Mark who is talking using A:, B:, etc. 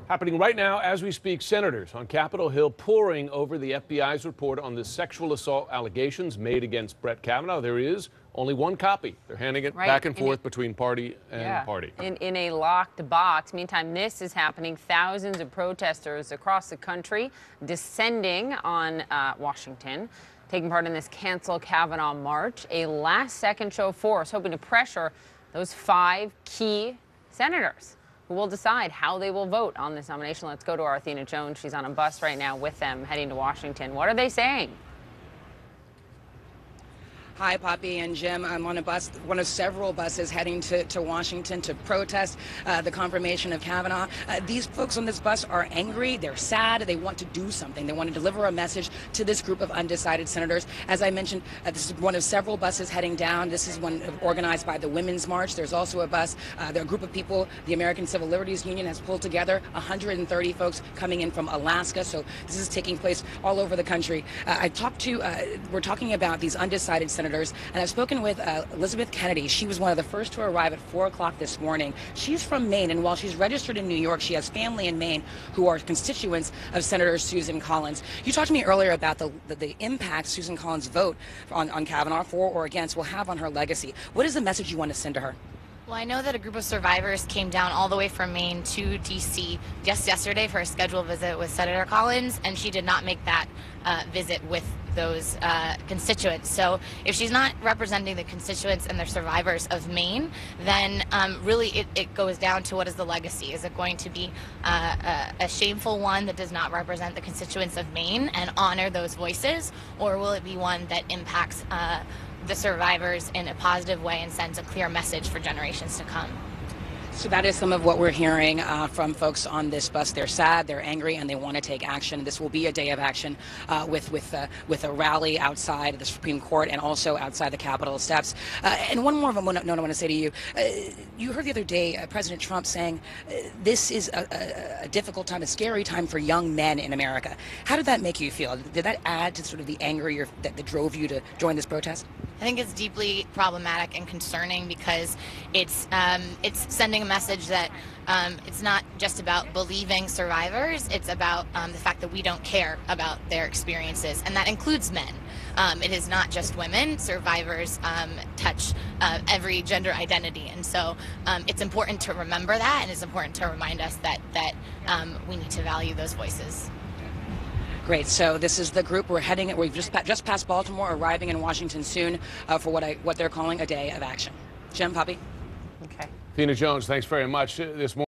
A: Happening right now as we speak, senators on Capitol Hill poring over the FBI's report on the sexual assault allegations made against Brett Kavanaugh. There is only one copy. They're handing it back and forth between party and party.
B: In a locked box. Meantime, this is happening. Thousands of protesters across the country descending on Washington, taking part in this Cancel Kavanaugh march, a last-second show of force, hoping to pressure those 5 key senators who will decide how they will vote on this nomination. Let's go to our Athena Jones. She's on a bus right now with them heading to Washington. What are they saying?
C: Hi, Poppy and Jim. I'm on a bus, one of several buses heading to Washington to protest the confirmation of Kavanaugh. These folks on this bus are angry. They're sad. They want to do something. They want to deliver a message to this group of undecided senators. As I mentioned, this is one of several buses heading down. This is one organized by the Women's March. There's also a bus. There are a group of people the American Civil Liberties Union has pulled together, 130 folks coming in from Alaska. So this is taking place all over the country. We're talking about these undecided senators. And I've spoken with Elizabeth Kennedy. She was one of the first to arrive at 4 o'clock this morning. She's from Maine, and while she's registered in New York, she has family in Maine who are constituents of Senator Susan Collins. You talked to me earlier about the impact Susan Collins' vote on Kavanaugh, for or against, will have on her legacy. What is the message you want to send to her?
D: Well, I know that a group of survivors came down all the way from Maine to D.C. just yesterday for a scheduled visit with Senator Collins, and she did not make that visit with those constituents. So if she's not representing the constituents and the survivors of Maine, then really it goes down to what is the legacy. Is it going to be a shameful one that does not represent the constituents of Maine and honor those voices, or will it be one that impacts the survivors in a positive way and sends a clear message for generations to come?
C: So that is some of what we're hearing from folks on this bus. They're sad, they're angry, and they want to take action. This will be a day of action with a rally outside the Supreme Court and also outside the Capitol steps. And one more of them note I want to say to you. You heard the other day President Trump saying this is a difficult time, a scary time for young men in America. How did that make you feel? Did that add to sort of the anger that drove you to join this protest?
D: I think it's deeply problematic and concerning because it's sending a message that it's not just about believing survivors, it's about the fact that we don't care about their experiences, and that includes men. It is not just women. Survivors touch every gender identity, and so it's important to remember that, and it's important to remind us that we need to value those voices.
C: Great. So this is the group we're heading. We've just passed Baltimore, arriving in Washington soon for what they're calling a day of action. Jim, Poppy.
B: Okay.
A: Athena Jones, thanks very much. This morning.